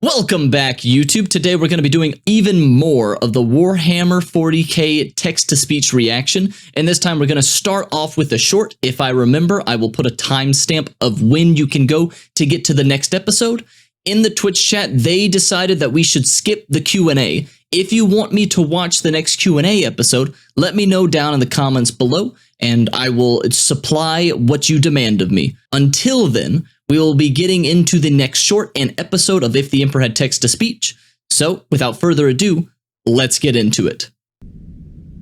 Welcome back, YouTube. Today we're going to be doing even more of the Warhammer 40k text-to-speech reaction, and this time we're going to start off with a short. If I remember, I will put a timestamp of when you can go to get to the next episode. In the Twitch chat, they decided that we should skip the Q&A. If you want me to watch the next Q&A episode, let me know down in the comments below, and I will supply what you demand of me. Until then, we will be getting into the next short and episode of If the Emperor Had Text-to-Speech. So, without further ado, let's get into it.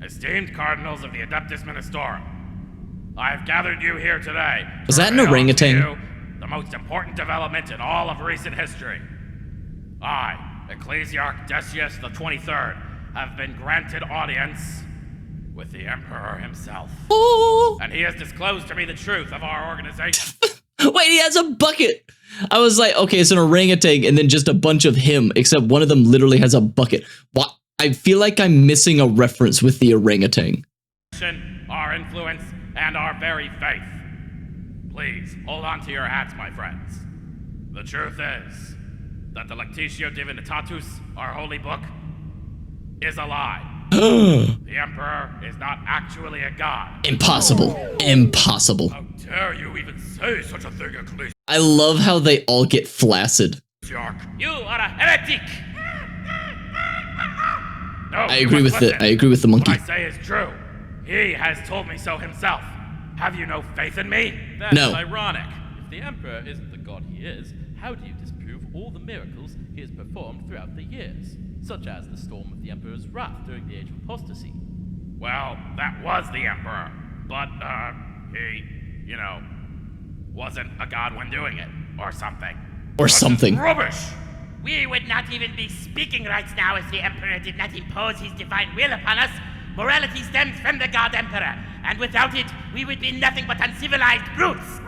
Esteemed Cardinals of the Adeptus Ministorum, I have gathered you here today. Is that an orangutan? The most important development in all of recent history. I, Ecclesiarch Decius the 23rd, have been granted audience with the Emperor himself. Oh. And he has disclosed to me the truth of our organization. Wait, he has a bucket! I was like, okay, it's an orangutan and then just a bunch of him, except one of them literally has a bucket. What? I feel like I'm missing a reference with the orangutan. Our influence and our very faith. Please, hold on to your hats, my friends. The truth is that the Lectitio Divinitatus, our holy book, is a lie. The Emperor is not actually a god. Impossible. Impossible. How dare you even say such a thing, Ecclesiarch? I love how they all get flaccid. You are a heretic! No, I agree with the monkey. What I say is true. He has told me so himself. Have you no faith in me? That's no. ironic. If the Emperor isn't the god he is, how do you disprove all the miracles he has performed throughout the years? Such as the storm of the Emperor's wrath during the Age of Apostasy. Well, that was the Emperor, but, he, wasn't a god when doing it, or something. Or something. Rubbish! We would not even be speaking right now if the Emperor did not impose his divine will upon us. Morality stems from the god Emperor, and without it, we would be nothing but uncivilized brutes.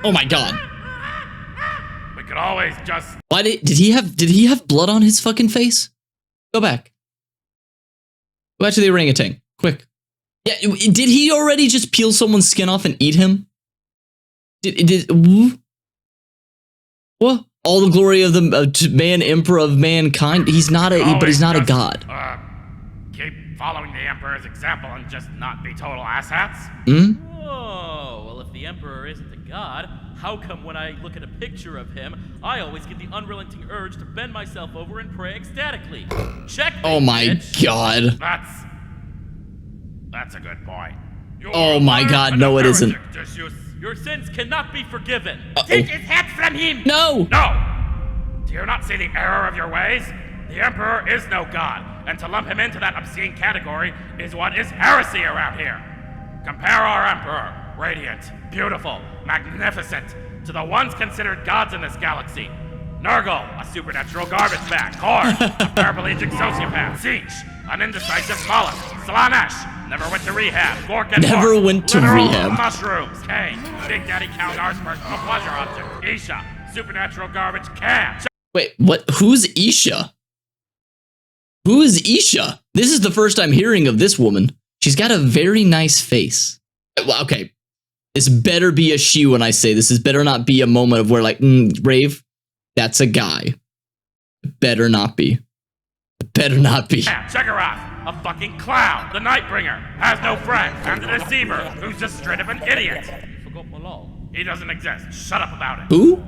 Oh my god. We could always just... Why did he have blood on his fucking face? Go back. Go back to the orangutan. Quick. Yeah, did he already just peel someone's skin off and eat him? What? All the glory of the man, emperor of mankind. He's not but he's not a god. Keep following the Emperor's example and just not be total asshats. Whoa, well if the Emperor isn't a god, how come when I look at a picture of him, I always get the unrelenting urge to bend myself over and pray ecstatically? Check. Oh my god. That's a good point. Oh my god, no it isn't. Your sins cannot be forgiven. Take his hat from him! No! No! Do you not see the error of your ways? The Emperor is no god, and to lump him into that obscene category is what is heresy around here. Compare our Emperor, radiant, beautiful, magnificent, to the ones considered gods in this galaxy. Nurgle, a supernatural garbage bag. Korn, a paraplegic sociopath. Siege, an indecisive mollusk. Slanesh, never went to rehab. Gork and never Mork, went to literal rehab. Mushrooms. Kane, Big Daddy Kaldar's personal pleasure object. Isha, supernatural garbage can. Wait, what? Who's Isha? Who is Isha? This is the first I'm hearing of this woman. She's got a very nice face. Well, okay. This better be a she when I say this. This better not be a moment of where like, Rave, that's a guy. Better not be. Better not be. Chekarath, a fucking clown. The Nightbringer has no friends. And the Deceiver, who's just straight up an idiot. You forgot Malal. He doesn't exist. Shut up about it. Who?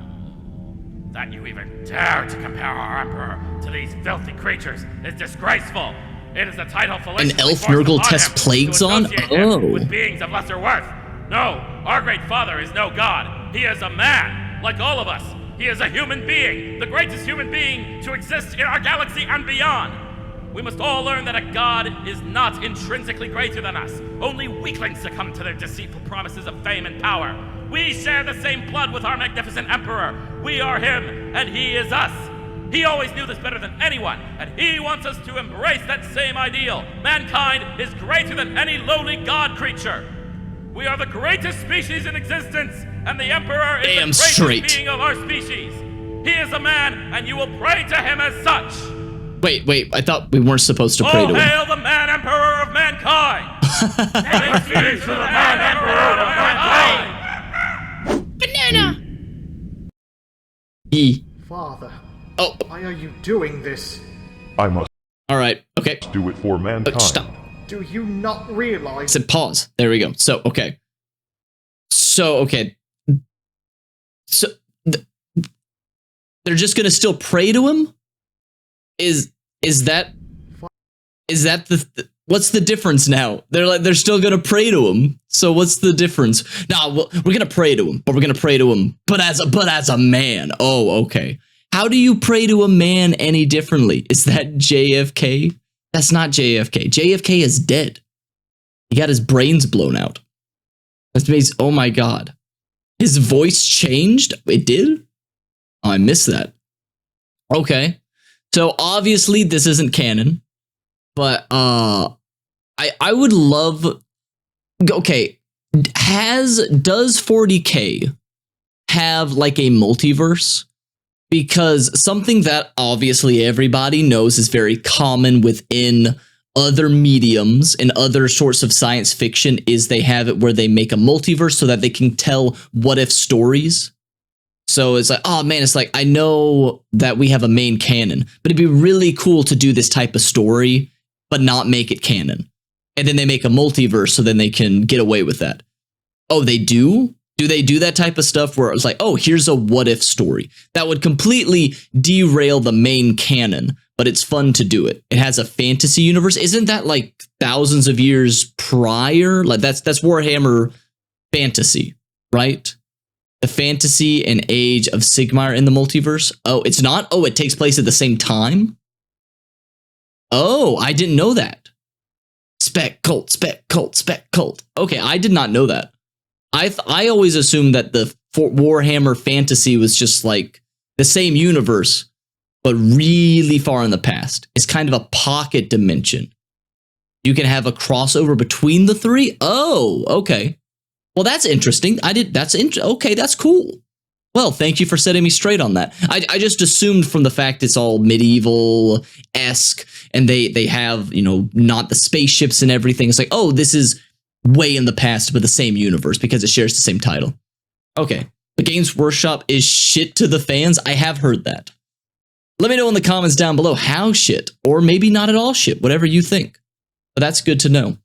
That you even dare to compare our Emperor to these filthy creatures is disgraceful. It is a title An elf Nurgle test plagues on? Oh. With beings of lesser worth. No, our great father is no god. He is a man, like all of us. He is a human being, the greatest human being to exist in our galaxy and beyond. We must all learn that a god is not intrinsically greater than us. Only weaklings succumb to their deceitful promises of fame and power. We share the same blood with our magnificent Emperor. We are him, and he is us. He always knew this better than anyone, and he wants us to embrace that same ideal. Mankind is greater than any lowly god creature. We are the greatest species in existence, and the Emperor is the greatest being of our species. He is a man, and you will pray to him as such. Wait, I thought we weren't supposed to pray to him. Hail the man Emperor of mankind! Thanks be to the man Emperor of mankind! Banana! E. Father, Oh, Why are you doing this? I must all right. Okay. do it for mankind. Stop. Do you not realize? Said pause. There we go. So, okay. So, okay. So, they're just gonna still pray to him? Is that the what's the difference now? They're still gonna pray to him. So what's the difference? Nah, well, we're gonna pray to him, but we're gonna pray to him, but as a man. Oh, okay. How do you pray to a man any differently? Is that JFK? That's not JFK. JFK is dead. He got his brains blown out. That means, oh my god. His voice changed? It did? Oh, I missed that. Okay. So obviously this isn't canon, but I would love. Okay, does 40K have like a multiverse? Because something that obviously everybody knows is very common within other mediums and other sorts of science fiction is they have it where they make a multiverse so that they can tell what if stories. So it's like, oh man, it's like, I know that we have a main canon, but it'd be really cool to do this type of story, but not make it canon. And then they make a multiverse so then they can get away with that. Oh, they do? Do they do that type of stuff where it's like, oh, here's a what if story? That would completely derail the main canon, but it's fun to do it. It has a fantasy universe. Isn't that like thousands of years prior? Like that's Warhammer fantasy, right? The fantasy and age of Sigmar in the multiverse. Oh, it's not? Oh, it takes place at the same time? Oh, I didn't know that. Spec cult, spec cult, spec cult. Okay, I did not know that. I always assumed that the Warhammer fantasy was just like the same universe, but really far in the past. It's kind of a pocket dimension. You can have a crossover between the three. Oh, okay. Well, that's interesting. Okay, that's cool. Well, thank you for setting me straight on that. I just assumed from the fact it's all medieval-esque and they have, you know, not the spaceships and everything. It's like, oh, this is way in the past, but the same universe because it shares the same title. Okay. The Games Workshop is shit to the fans. I have heard that. Let me know in the comments down below how shit, or maybe not at all shit, whatever you think. But that's good to know.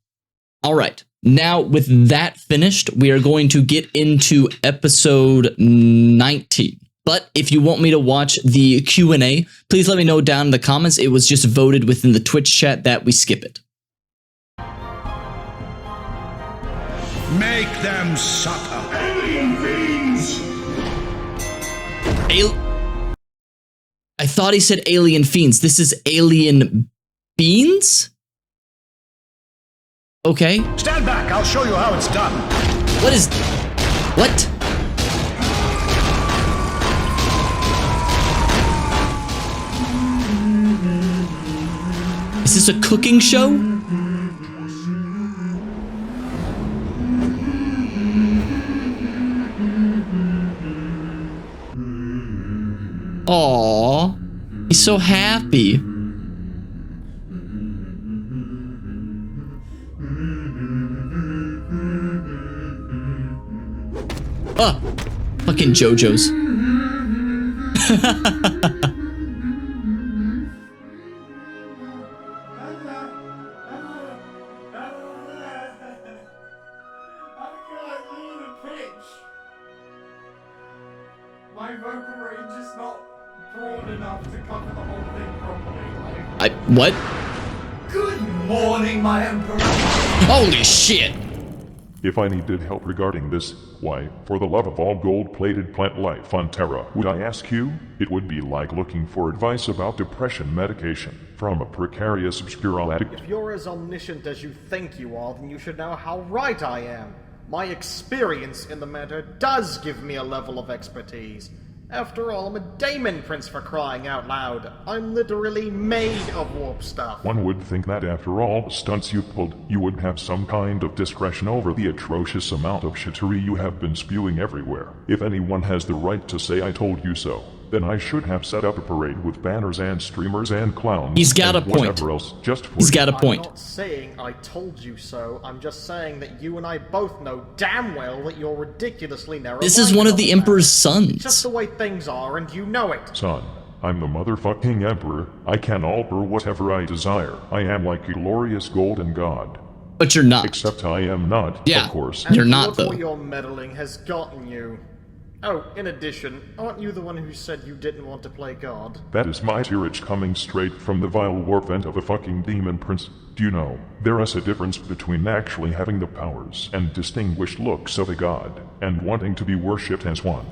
All right. Now, with that finished, we are going to get into episode 19. But if you want me to watch the Q&A, please let me know down in the comments. It was just voted within the Twitch chat that we skip it. Make them suffer. Alien fiends! I thought he said alien fiends. This is alien beans? Okay. Stand back, I'll show you how it's done. What is... What? Is this a cooking show? Aww, he's so happy. Ah, fucking JoJo's. My vocal range is not broad enough to cover the whole thing properly. What? Good morning, my emperor. Holy shit. If I needed help regarding this, why, for the love of all gold-plated plant life on Terra, would I ask you? It would be like looking for advice about depression medication from a precarious obscure addict. If you're as omniscient as you think you are, then you should know how right I am. My experience in the matter does give me a level of expertise. After all, I'm a Daemon Prince for crying out loud. I'm literally made of warp stuff. One would think that after all the stunts you pulled, you would have some kind of discretion over the atrocious amount of shittery you have been spewing everywhere. If anyone has the right to say I told you so, then I should have set up a parade with banners and streamers and clowns. He's got and a point. Whatever else, just for He's got a point. I'm not saying I told you so, I'm just saying that you and I both know damn well that you're ridiculously narrow. This is one of the Emperor's sons. It's just the way things are, and you know it. Son, I'm the motherfucking emperor. I can alter whatever I desire. I am like a glorious golden god. But you're not. Except I am not, Yeah. of course. You're And not, look though. where your meddling has gotten you. Oh, in addition, aren't you the one who said you didn't want to play God? That is my tirage coming straight from the vile warp vent of a fucking demon prince. Do you know, there is a difference between actually having the powers and distinguished looks of a god, and wanting to be worshipped as one.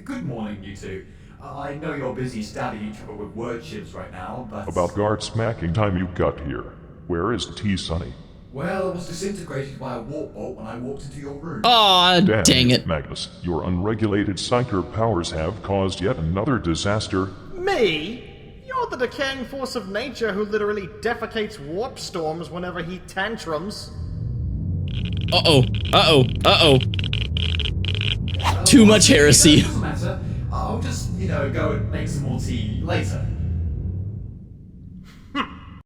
Good morning, you two. I know you're busy stabbing each other with word chips right now, but... About guard smacking time you got here. Where is the tea, Sonny? Well, it was disintegrated by a warp bolt when I walked into your room. Aw, dang it. Magnus, your unregulated psyker powers have caused yet another disaster. Me? You're the decaying force of nature who literally defecates warp storms whenever he tantrums. Uh-oh. Uh-oh. Uh-oh. Too much heresy. Doesn't matter. I'll just, go and make some more tea later.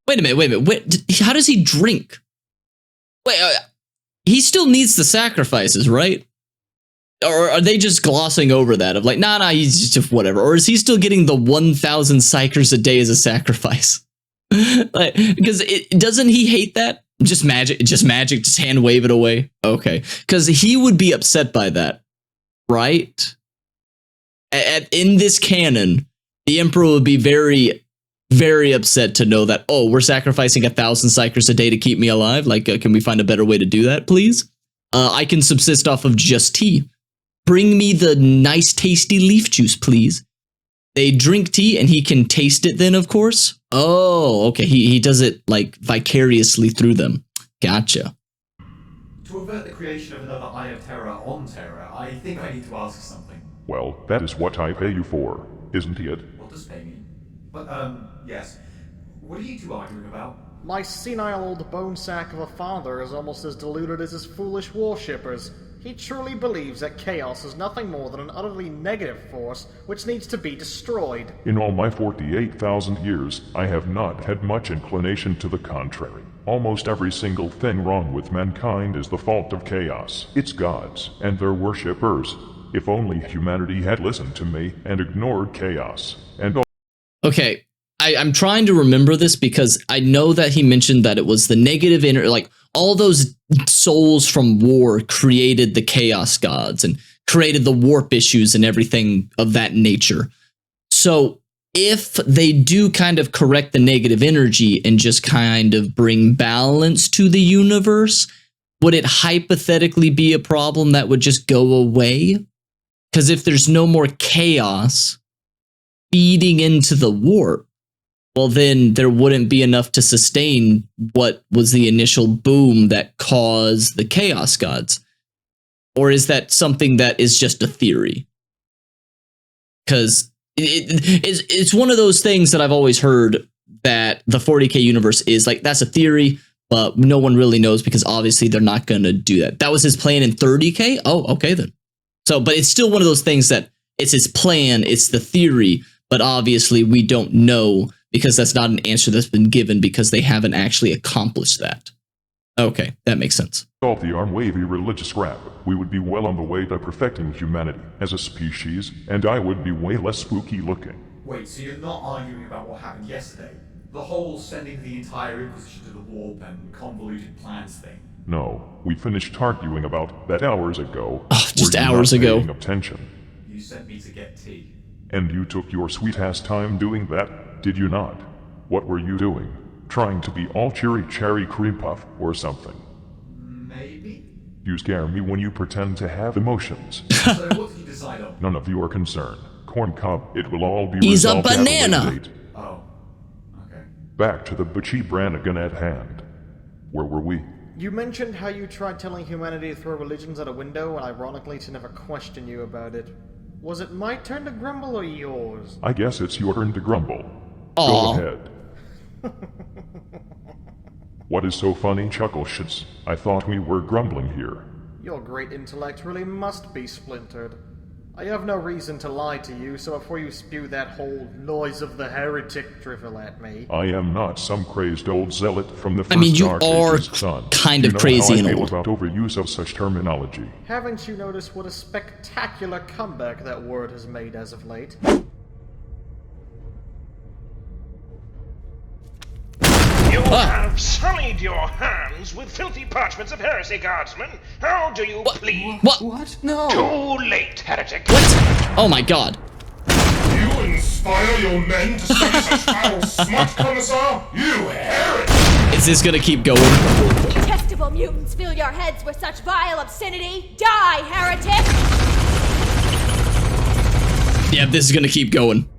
Wait a minute. How does he drink? Wait, he still needs the sacrifices, right? Or are they just glossing over that of like, nah, he's just whatever? Or is he still getting the 1,000 psychers a day as a sacrifice? Like, because doesn't he hate that? Just magic, just hand wave it away. Okay, because he would be upset by that, right? In this canon, the Emperor would be very, very upset to know that, oh, we're sacrificing 1,000 psychers a day to keep me alive. Like, can we find a better way to do that, please? I can subsist off of just tea. Bring me the nice, tasty leaf juice, please. They drink tea and he can taste it then, of course. Oh, okay. He does it like vicariously through them. Gotcha. To avert the creation of another Eye of Terror on Terror, I think I need to ask something. Well, that is what I pay you for, isn't it? What does pay me? But, yes. What are you two arguing about? My senile old bone sack of a father is almost as deluded as his foolish worshippers. He truly believes that chaos is nothing more than an utterly negative force which needs to be destroyed. In all my 48,000 years, I have not had much inclination to the contrary. Almost every single thing wrong with mankind is the fault of chaos, its gods, and their worshippers. If only humanity had listened to me and ignored chaos, and Okay, I'm trying to remember this because I know that he mentioned that it was the negative like all those souls from war created the chaos gods and created the warp issues and everything of that nature. So if they do kind of correct the negative energy and just kind of bring balance to the universe, would it hypothetically be a problem that would just go away? Because if there's no more chaos feeding into the warp, well, then there wouldn't be enough to sustain what was the initial boom that caused the chaos gods. Or is that something that is just a theory? Because it's one of those things that I've always heard that the 40K universe is like, that's a theory, but no one really knows because obviously they're not going to do that. That was his plan in 30K? Oh, okay then. So, but it's still one of those things that it's his plan, it's the theory, but obviously we don't know because that's not an answer that's been given because they haven't actually accomplished that. Okay, that makes sense. off the arm-wavy religious crap, we would be well on the way to perfecting humanity as a species, and I would be way less spooky looking. Wait, so you're not arguing about what happened yesterday? The whole sending the entire Inquisition to the warp and convoluted plans thing? No, we finished arguing about that hours ago. Oh, just Were you hours not ago. paying attention? You sent me to get tea. And you took your sweet-ass time doing that, did you not? What were you doing? Trying to be all cheery cherry cream puff or something? Maybe? You scare me when you pretend to have emotions. So what did you decide on? None of your concern. Corn cob, it will all be He's a resolved at banana. later date. Oh. Okay. Back to the Butchie Brannigan at hand. Where were we? You mentioned how you tried telling humanity to throw religions out a window, and ironically to never question you about it. Was it my turn to grumble or yours? I guess it's your turn to grumble. Aw. Go ahead. What is so funny, chuckle shits? I thought we were grumbling here. Your great intellect really must be splintered. I have no reason to lie to you, so before you spew that whole noise of the heretic drivel at me... I am not some crazy old zealot from the first I mean, you Dark are Ages, son. kind of You know crazy how and I feel old. about overuse of such terminology. Haven't you noticed what a spectacular comeback that word has made as of late? have sullied your hands with filthy parchments of heresy, guardsman. How do you plead? What? No. Too late, heretic. What? Oh my god. You inspire your men to study such foul smut, Commissar? You heretic! Is this gonna keep going? Detestable mutants, fill your heads with such vile obscenity. Die, heretic! Yeah, this is gonna keep going.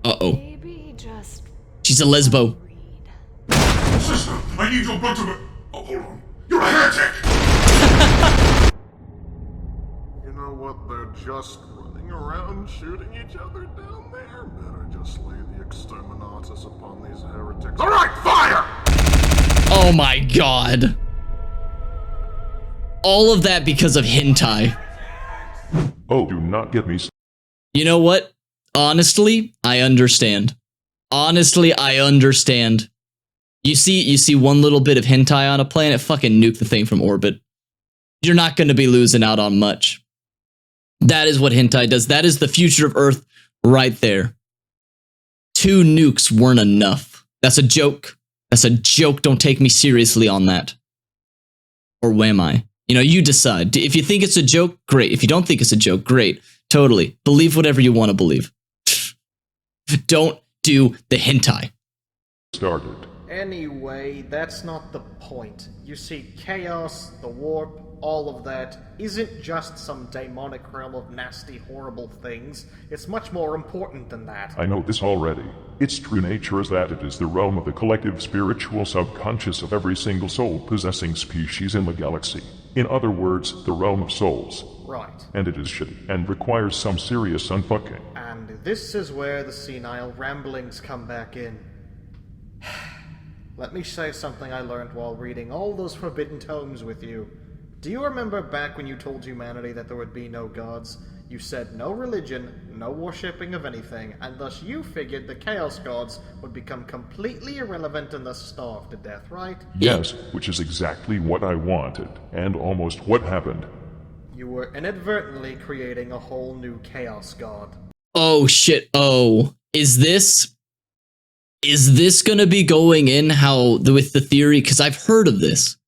Uh-oh. Maybe just She's a lesbo. Sister, I need your blood to... Oh, hold on. You're a heretic! You know what? They're just running around shooting each other down there. Better just lay the exterminatus upon these heretics. Alright, fire! Oh my god. All of that because of hentai. Oh, do not get me started. You know what? Honestly, I understand. Honestly, I understand. You see one little bit of hentai on a planet, fucking nuke the thing from orbit. You're not going to be losing out on much. That is what hentai does. That is the future of Earth right there. 2 nukes weren't enough. That's a joke. That's a joke. Don't take me seriously on that. Or am I? You know, you decide. If you think it's a joke, great. If you don't think it's a joke, great. Totally. Believe whatever you want to believe. Don't do the hentai. Started. Anyway, that's not the point. You see, chaos, the warp, all of that isn't just some demonic realm of nasty, horrible things. It's much more important than that. I know this already. Its true nature is that it is the realm of the collective spiritual subconscious of every single soul-possessing species in the galaxy. In other words, the realm of souls. Right. And it is shitty, and requires some serious unfucking. And this is where the senile ramblings come back in. Let me say something I learned while reading all those forbidden tomes with you. Do you remember back when you told humanity that there would be no gods? You said no religion, no worshipping of anything, and thus you figured the Chaos Gods would become completely irrelevant and thus starve to death, right? Yes, which is exactly what I wanted, and almost what happened. You were inadvertently creating a whole new Chaos God. Oh shit. Oh, is this gonna be going in how with the theory? Because I've heard of this.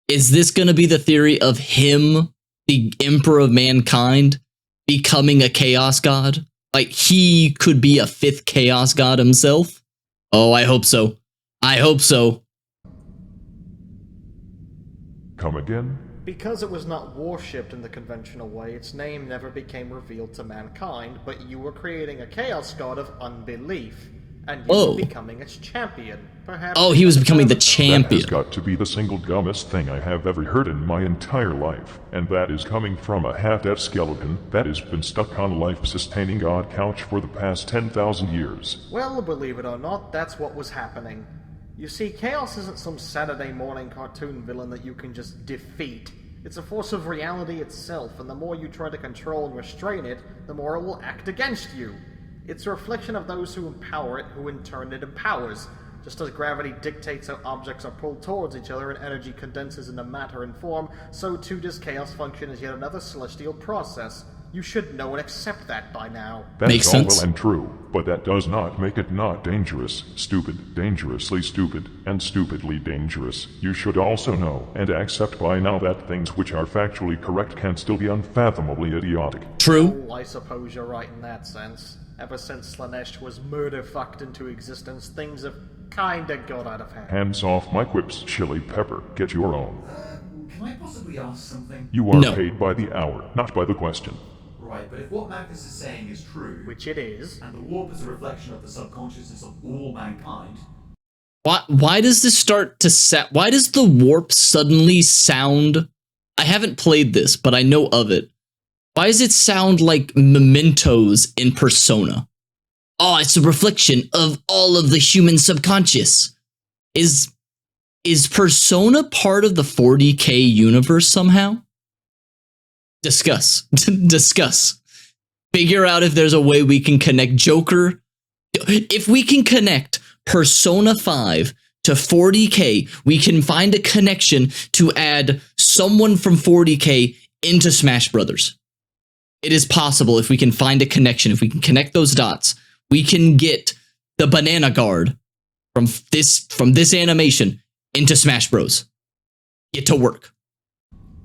Is this gonna be the theory of him, the Emperor of Mankind, becoming a Chaos God? Like he could be a 5th Chaos God himself? Oh, I hope so. I hope so. Come again? Because it was not worshipped in the conventional way, its name never became revealed to mankind, but you were creating a Chaos God of unbelief. And you were becoming its champion. Perhaps. Oh, he was becoming the That champion. has got to be the single dumbest thing I have ever heard in my entire life. And that is coming from a half-dead skeleton that has been stuck on a life-sustaining god couch for the past 10,000 years. Well, believe it or not, that's what was happening. You see, Chaos isn't some Saturday morning cartoon villain that you can just defeat. It's a force of reality itself, and the more you try to control and restrain it, the more it will act against you. It's a reflection of those who empower it, who in turn it empowers. Just as gravity dictates how objects are pulled towards each other and energy condenses into matter and form, so too does chaos function as yet another celestial process. You should know and accept that by now. Makes That's all sense. well and true, but that does not make it not dangerous. Stupid, dangerously stupid, and stupidly dangerous. You should also know and accept by now that things which are factually correct can still be unfathomably idiotic. True. Oh, I suppose you're right in that sense. Ever since Slanesh was murder-fucked into existence, things have kinda got out of hand. Hands off my quips, Chili Pepper. Get your own. Can I possibly ask something? You are No. paid by the hour, not by the question. Right, but if what Magnus is saying is true, Which it is. and the warp is a reflection of the subconsciousness of all mankind, Why does this start to why does the warp suddenly sound? I haven't played this, but I know of it. Why does it sound like Mementos in Persona? Oh, it's a reflection of all of the human subconscious. Is Persona part of the 40K universe somehow? Discuss. Discuss. Figure out if there's a way we can connect Joker. If we can connect Persona 5 to 40K, we can find a connection to add someone from 40K into Smash Brothers. It is possible if we can find a connection, if we can connect those dots, we can get the Banana Guard from this animation into Smash Bros. Get to work.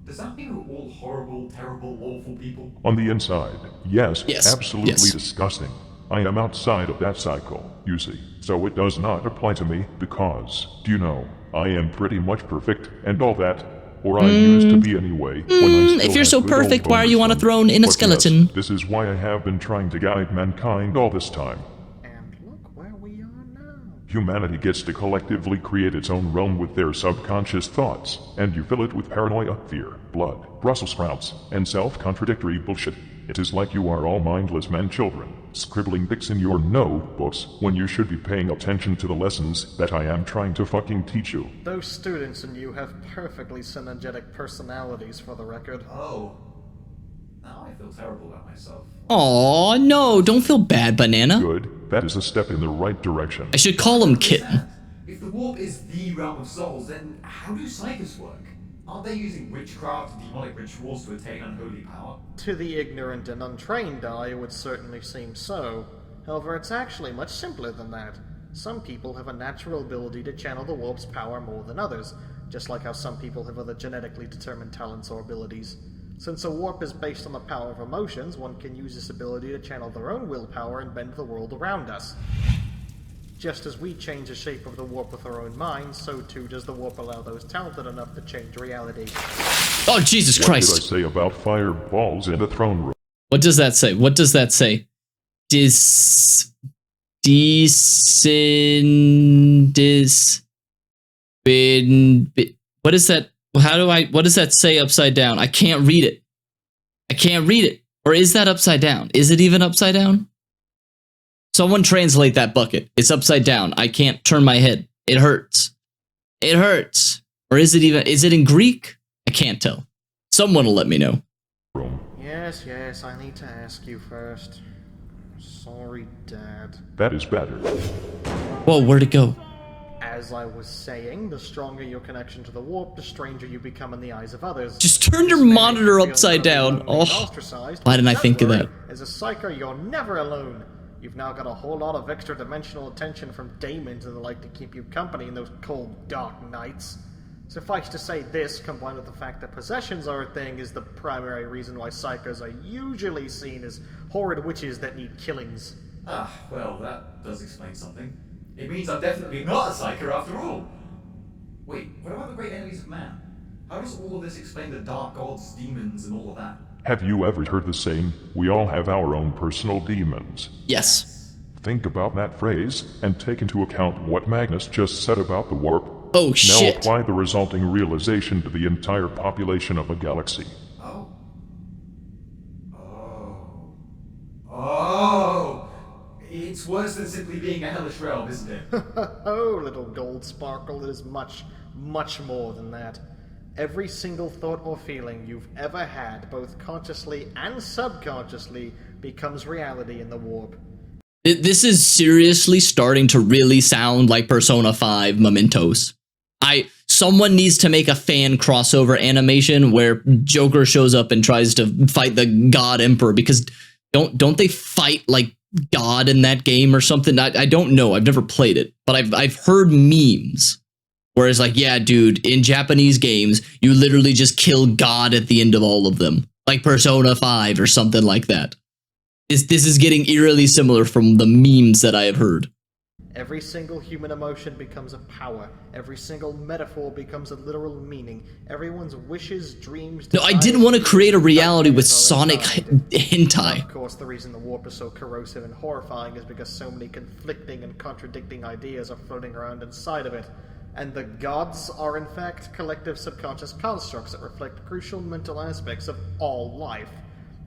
Does that mean we're all horrible, terrible, awful people? On the inside, yes, Yes, absolutely yes. disgusting. I am outside of that cycle, you see, so it does not apply to me because, do you know, I am pretty much perfect and all that, or I used to be anyway. When I still if you're had so good old perfect, why are you on a bonus throne in a But skeleton? Yes, this is why I have been trying to guide mankind all this time. And look where we are now. Humanity gets to collectively create its own realm with their subconscious thoughts, and you fill it with paranoia, fear, blood, Brussels sprouts, and self-contradictory bullshit. It is like you are all mindless man-children, scribbling dicks in your notebooks when you should be paying attention to the lessons that I am trying to fucking teach you. Those students and you have perfectly synergetic personalities, for the record. Oh. Now I feel terrible about myself. Aw, no, don't feel bad, Banana. Good, that is a step in the right direction. I should call him Kitten. If the warp is the realm of souls, then how do psychers work? Aren't they using witchcraft and demonic rituals to attain unholy power? To the ignorant and untrained eye, it would certainly seem so. However, it's actually much simpler than that. Some people have a natural ability to channel the warp's power more than others, just like how some people have other genetically determined talents or abilities. Since a warp is based on the power of emotions, one can use this ability to channel their own willpower and bend the world around us. Just as we change the shape of the warp with our own minds, so too does the warp allow those talented enough to change reality. Oh, Jesus What Christ. did I say about fireballs in the throne room? What does that say? What does that say? What is that? What does that say upside down? I can't read it. I can't read it. Or is that upside down? Is it even upside down? Someone translate that bucket. It's upside down. I can't turn my head. It hurts. It hurts. Or is it in Greek? I can't tell. Someone will let me know. Yes, I need to ask you first. Sorry, Dad. That is better. Whoa, where'd it go? As I was saying, the stronger your connection to the warp, the stranger you become in the eyes of others. Just turn your monitor upside down. Oh, why didn't I think of that? As a psyker, you're never alone. You've now got a whole lot of extra dimensional attention from daemons and the like to keep you company in those cold, dark nights. Suffice to say, this, combined with the fact that possessions are a thing, is the primary reason why psychers are usually seen as horrid witches that need killings. Ah, well, that does explain something. It means I'm definitely not a psyker after all. Wait, what about the great enemies of man? How does all of this explain the dark gods, demons, and all of that? Have you ever heard the saying, we all have our own personal demons? Yes. Think about that phrase, and take into account what Magnus just said about the warp. Oh, shit. Now apply the resulting realization to the entire population of a galaxy. Oh! It's worse than simply being a hellish realm, isn't it? Oh, little gold sparkle, it is much, much more than that. Every single thought or feeling you've ever had, both consciously and subconsciously, becomes reality in the warp. This is seriously starting to really sound like Persona 5 Mementos. Someone needs to make a fan crossover animation where Joker shows up and tries to fight the God Emperor, because don't they fight like God in that game or something? I don't know. I've never played it, but I've heard memes where it's like, yeah, dude, in Japanese games, you literally just kill God at the end of all of them, like Persona 5 or something like that. This is getting eerily similar from the memes that I have heard. Every single human emotion becomes a power. Every single metaphor becomes a literal meaning. Everyone's wishes, dreams... No, I didn't want to create a reality with Sonic hentai. Of course, the reason the warp is so corrosive and horrifying is because so many conflicting and contradicting ideas are floating around inside of it. And the gods are in fact collective subconscious constructs that reflect crucial mental aspects of all life.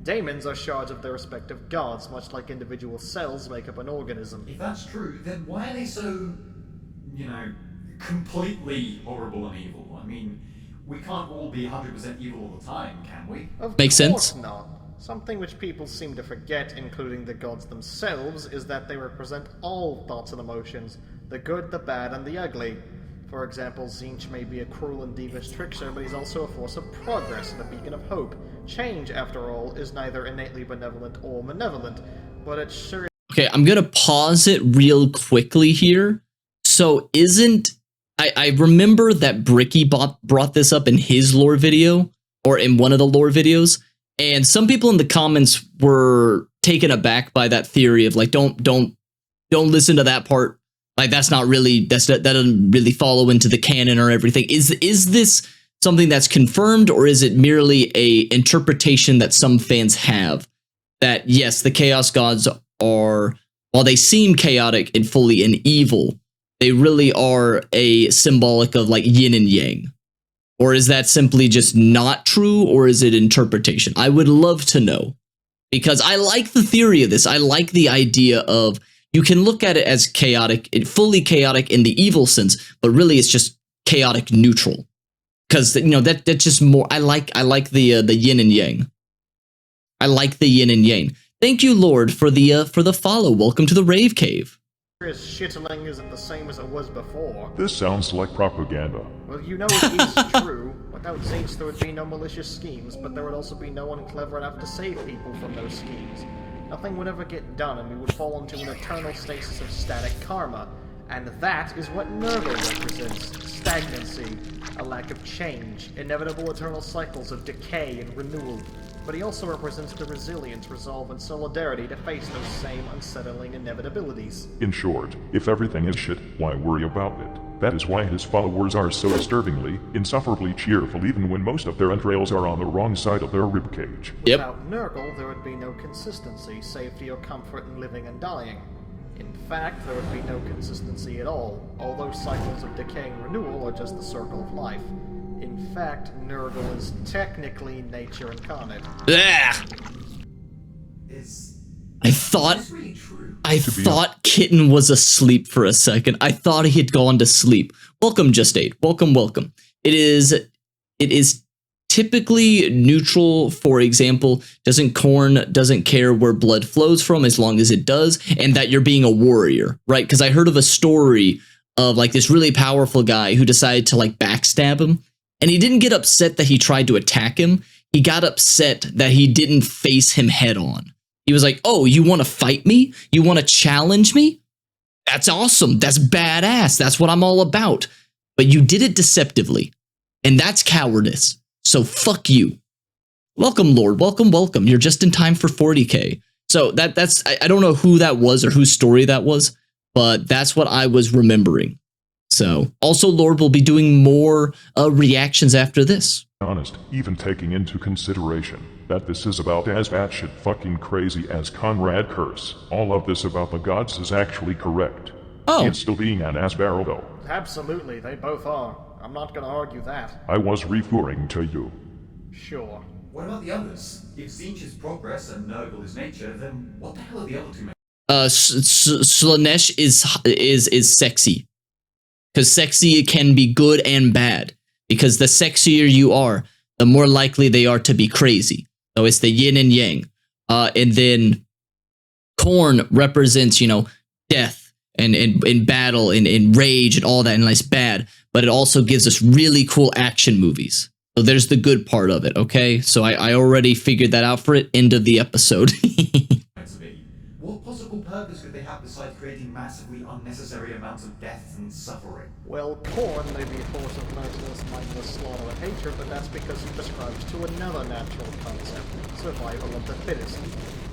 Daemons are shards of their respective gods, much like individual cells make up an organism. If that's true, then why are they so, completely horrible and evil? I mean, we can't all be 100% evil all the time, can we? Makes sense. Not. Something which people seem to forget, including the gods themselves, is that they represent all thoughts and emotions, the good, the bad, and the ugly. For example, Tzeentch may be a cruel and devious trickster, but he's also a force of progress and a beacon of hope. Change, after all, is neither innately benevolent or malevolent, but it sure... Okay, I'm gonna pause it real quickly here So isn't I remember that Bricky brought this up in his lore video, or in one of the lore videos, and some people in the comments were taken aback by that theory of like, don't listen to that part. Like that doesn't really follow into the canon or everything. Is this something that's confirmed, or is it merely a interpretation that some fans have that yes, the Chaos Gods are, while they seem chaotic and fully an evil, they really are a symbolic of like yin and yang? Or is that simply just not true, or is it interpretation? I would love to know, because I like the theory of this. I like the idea of you can look at it as chaotic, fully chaotic in the evil sense, but really it's just chaotic neutral. Because that's just more. I like the yin and yang. I like the yin and yang. Thank you, Lord, for the follow. Welcome to the Rave Cave. His shittling isn't the same as it was before. This sounds like propaganda. Well, you know it is true. Without Zinch, there would be no malicious schemes, but there would also be no one clever enough to save people from those schemes. Nothing would ever get done, and we would fall into an eternal stasis of static karma. And that is what Nurgle represents. Stagnancy, a lack of change, inevitable eternal cycles of decay and renewal. But he also represents the resilience, resolve, and solidarity to face those same unsettling inevitabilities. In short, if everything is shit, why worry about it? That is why his followers are so disturbingly, insufferably cheerful even when most of their entrails are on the wrong side of their ribcage. Yep. Without Nurgle, there would be no consistency, safety, or comfort in living and dying. In fact, there would be no consistency at all. All those cycles of decay and renewal are just the circle of life. In fact, Nurgle is technically nature incarnate. I thought Kitten was asleep for a second. I thought he had gone to sleep. Welcome, Just 8. Welcome. It is typically neutral. For example, Korn doesn't care where blood flows from as long as it does, and that you're being a warrior, right? Because I heard of a story of like this really powerful guy who decided to like backstab him, and he didn't get upset that he tried to attack him. He got upset that he didn't face him head on. He was like, oh, you want to fight me? You want to challenge me? That's awesome. That's badass. That's what I'm all about. But you did it deceptively, and that's cowardice. So fuck you. Welcome, Lord. Welcome. You're just in time for 40K. So that's I don't know who that was or whose story that was, but that's what I was remembering. So also, Lord will be doing more reactions after this. Honest, even taking into consideration that this is about as batshit fucking crazy as Conrad Curse, all of this about the gods is actually correct. Oh. It's still being an ass barrel though. Absolutely, they both are. I'm not gonna argue that. I was referring to you. Sure. What about the others? If Zinch is progress and Nurgle is nature, then what the hell are the other two? Slanesh is sexy. Because sexy can be good and bad. Because the sexier you are, the more likely they are to be crazy. So it's the yin and yang. And then Korn represents, death and battle and rage and all that, and it's bad. But it also gives us really cool action movies. So there's the good part of it, okay? So I already figured that out for it. End of the episode. What possible purpose could they have besides creating massively unnecessary amounts of death and suffering? Well, Korn may be a force of merciless, mindless slaughter and hatred, but that's because he prescribes to another natural concept, survival of the fittest.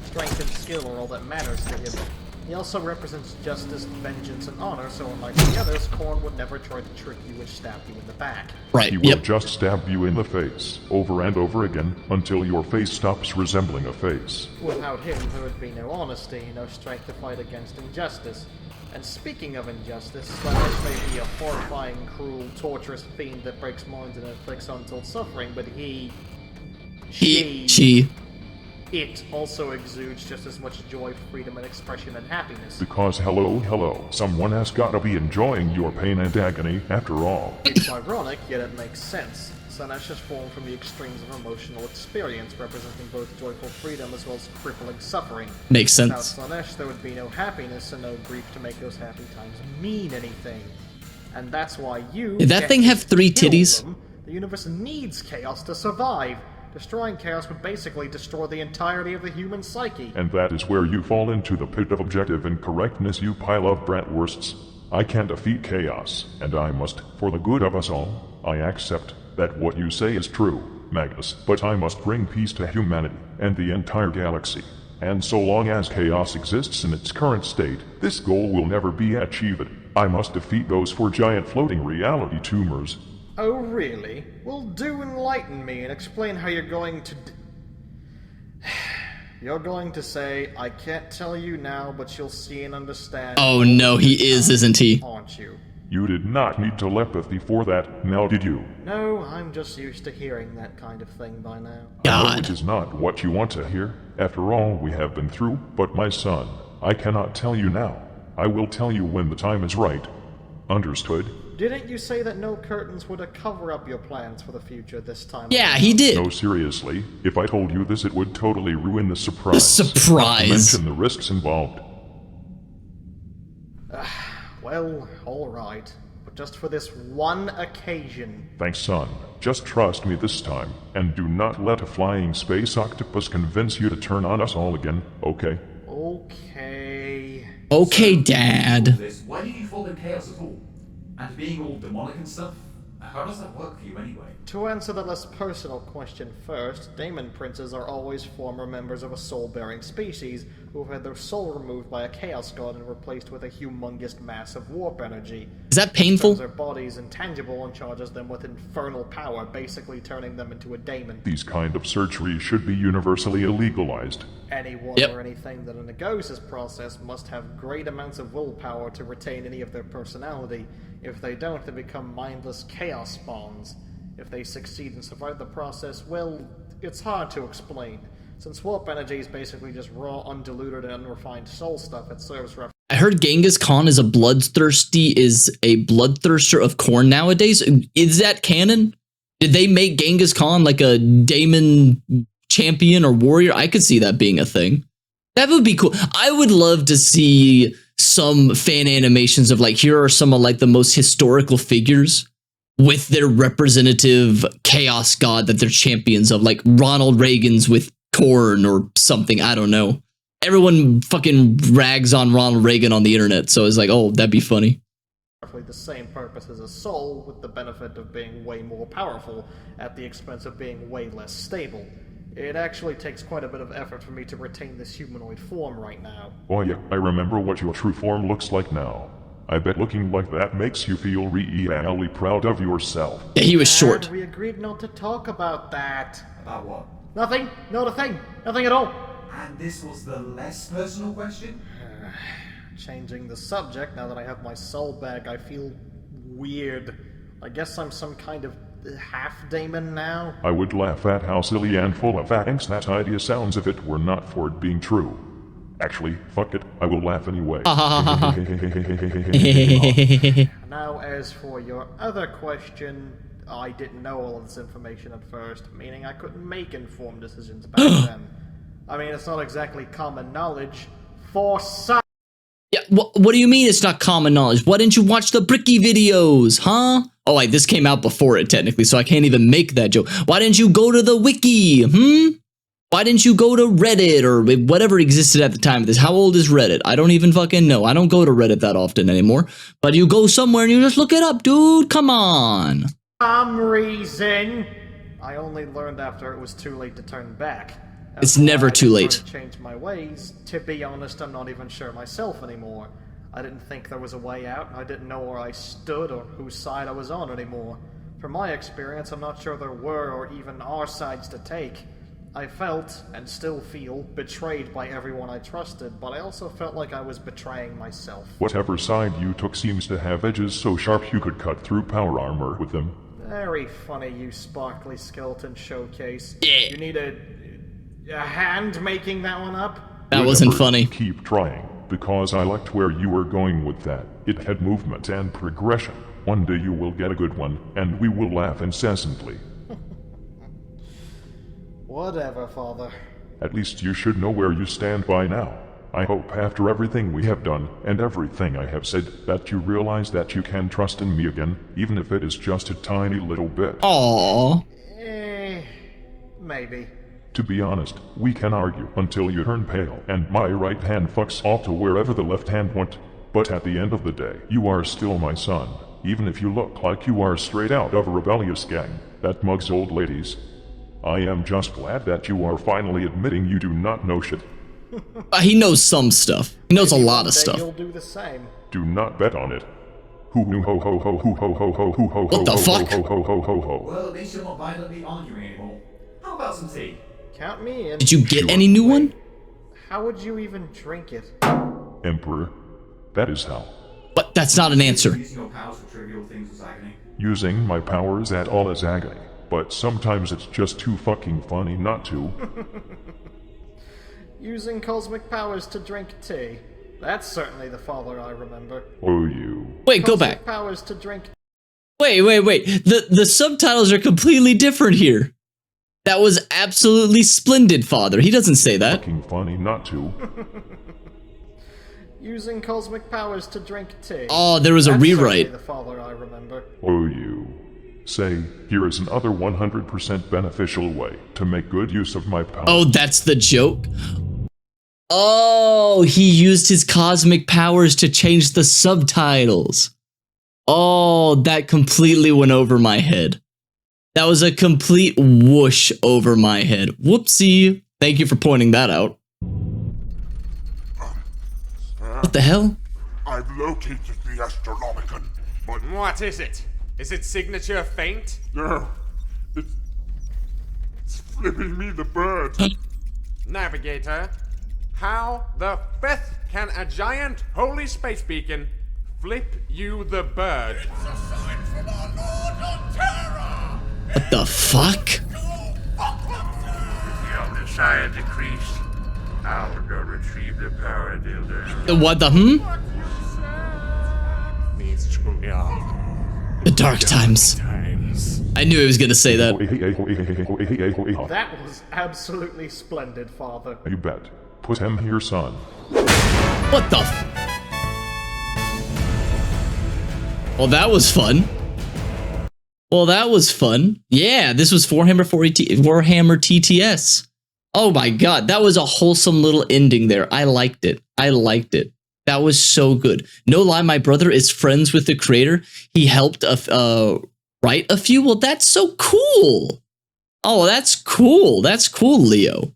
Strength and skill are all that matters to him. He also represents justice, vengeance, and honor, so unlike the others, Korn would never try to trick you and stab you in the back. Right, He will just stab you in the face, over and over again, until your face stops resembling a face. Without him, there would be no honesty, no strength to fight against injustice. And speaking of injustice, Slanesh may be a horrifying, cruel, torturous fiend that breaks minds and inflicts untold suffering, but it also exudes just as much joy, freedom, and expression and happiness. Because hello, someone has gotta be enjoying your pain and agony after all. It's ironic, yet it makes sense. Slanesh is formed from the extremes of emotional experience, representing both joyful freedom as well as crippling suffering. Makes sense. Without Slanesh, there would be no happiness and no grief to make those happy times mean anything. And that's why Did that thing have 3 titties? The universe needs chaos to survive. Destroying chaos would basically destroy the entirety of the human psyche. And that is where you fall into the pit of objective incorrectness, you pile of bratwursts. I can defeat chaos, and I must, for the good of us all. I accept that what you say is true, Magnus, but I must bring peace to humanity and the entire galaxy. And so long as chaos exists in its current state, this goal will never be achieved. I must defeat those 4 giant floating reality tumors. Oh, really? Well, do enlighten me and explain how you're going to You're going to say, I can't tell you now, but you'll see and understand. Oh no, he is, isn't he? Aren't you? You did not need telepathy for that, now did you? No, I'm just used to hearing that kind of thing by now. God. I know it is not what you want to hear. After all we have been through, but my son, I cannot tell you now. I will tell you when the time is right. Understood? Didn't you say that no curtains were to cover up your plans for the future this time? Yeah, he did. No, seriously. If I told you this, it would totally ruin the surprise. The surprise. Not to mention the risks involved. Well, alright. But just for this one occasion. Thanks, son. Just trust me this time, and do not let a flying space octopus convince you to turn on us all again, okay? Okay. Okay, Dad. Why did you fall in chaos at all? And being all demonic and stuff? How does that work for you anyway? To answer the less personal question first, Daemon Princes are always former members of a soul-bearing species who have had their soul removed by a chaos god and replaced with a humongous mass of warp energy. Is that painful? Their bodies intangible and charges them with infernal power, basically turning them into a daemon. These kind of surgeries should be universally illegalized. Anyone or anything that undergoes this process must have great amounts of willpower to retain any of their personality. If they don't, they become mindless chaos spawns. If they succeed and survive the process, well, it's hard to explain. Since warp energy is basically just raw, undiluted, and unrefined soul stuff, it serves for... I heard Genghis Khan is a bloodthirster of corn nowadays. Is that canon? Did they make Genghis Khan like a daemon champion or warrior? I could see that being a thing. That would be cool. I would love to see some fan animations of like, here are some of like the most historical figures with their representative chaos god that they're champions of, like Ronald Reagan's with corn or something. I don't know. Everyone fucking rags on Ronald Reagan on the internet, so it's like, oh, that'd be funny. Roughly the same purpose as a soul, with the benefit of being way more powerful at the expense of being way less stable. It actually takes quite a bit of effort for me to retain this humanoid form right now. Oh yeah, I remember what your true form looks like now. I bet looking like that makes you feel really proud of yourself. Yeah, he was short. We agreed not to talk about that. About what? Nothing. Not a thing. Nothing at all. And this was the less personal question? Changing the subject, now that I have my soul back, I feel weird. I guess I'm some kind of half-daemon now? I would laugh at how silly and full of angst that idea sounds if it were not for it being true. Actually, fuck it, I will laugh anyway. Now, as for your other question, I didn't know all of this information at first, meaning I couldn't make informed decisions back then. I mean, it's not exactly common knowledge for some. Yeah, what do you mean it's not common knowledge? Why didn't you watch the Bricky videos, huh? Oh, wait, this came out before it, technically, so I can't even make that joke. Why didn't you go to the wiki, Why didn't you go to Reddit or whatever existed at the time of this? How old is Reddit? I don't even fucking know. I don't go to Reddit that often anymore. But you go somewhere and you just look it up, dude. Come on. Some reason, I only learned after it was too late to turn back. It's never too late. To change my ways. To be honest, I'm not even sure myself anymore. I didn't think there was a way out. I didn't know where I stood or whose side I was on anymore. From my experience, I'm not sure there were or even are sides to take. I felt, and still feel, betrayed by everyone I trusted, but I also felt like I was betraying myself. Whatever side you took seems to have edges so sharp you could cut through power armor with them. Very funny, you sparkly skeleton showcase. Yeah. You need a hand making that one up? That wasn't funny. Keep trying, because I liked where you were going with that. It had movement and progression. One day you will get a good one, and we will laugh incessantly. Whatever, Father. At least you should know where you stand by now. I hope after everything we have done, and everything I have said, that you realize that you can trust in me again, even if it is just a tiny little bit. Aww. Maybe. To be honest, we can argue until you turn pale, and my right hand fucks off to wherever the left hand went. But at the end of the day, you are still my son, even if you look like you are straight out of a rebellious gang that mugs old ladies. I am just glad that you are finally admitting you do not know shit. He knows some stuff. He knows a lot of One day stuff. You'll do the same. Do not bet on it. Hoo hoo ho ho ho hoo ho ho ho hoo ho What the ho fuck? ho ho ho ho ho. Well, at least you're not violently arguing anymore. How about some tea? Count me in. Did you get any new one? How would you even drink it? Emperor, that is how. But that's not an answer. Using your powers for trivial things was agony. Using my powers at all is agony, but sometimes it's just too fucking funny not to. Using cosmic powers to drink tea. That's certainly the father I remember. Oh, you. Wait, go Cosmic back. powers to drink. Wait. The subtitles are completely different here. That was absolutely splendid, father. He doesn't say that. Fucking funny not to. Using cosmic powers to drink tea. Oh, there was a That's rewrite. certainly the father I remember. Oh, you. Say, here is another 100% beneficial way to make good use of my power. Oh, that's the joke? Oh, he used his cosmic powers to change the subtitles. Oh, that completely went over my head. That was a complete whoosh over my head. Whoopsie. Thank you for pointing that out. What the hell? I've located the Astronomicon, but What is it? Is it signature faint? no, it's flipping me the bird. Navigator, how the fifth can a giant holy space beacon flip you the bird? It's a sign from our Lord of Terror. What the fuck? The Omnissiah decrees. I'll go retrieve the power dildo. What the These truly are The dark times. times. I knew he was gonna say that. That was absolutely splendid, father. You bet. Put him here, son. What the Well, that was fun. Well, that was fun. Yeah, this was Warhammer TTS. Oh my god, that was a wholesome little ending there. I liked it. That was so good. No lie, my brother is friends with the creator. He helped write a few. Well, that's so cool. Oh, that's cool. That's cool, Leo.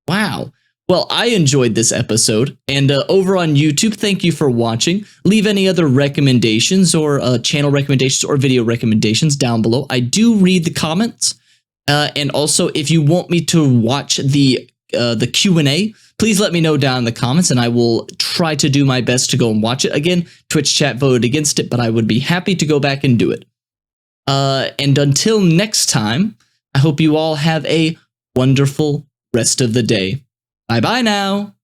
Wow. Well, I enjoyed this episode, and over on YouTube, thank you for watching. Leave any other recommendations or channel recommendations or video recommendations down below. I do read the comments, and also if you want me to watch the Q&A, please let me know down in the comments, and I will try to do my best to go and watch it. Again, Twitch chat voted against it, but I would be happy to go back and do it. And until next time, I hope you all have a wonderful rest of the day. Bye-bye now.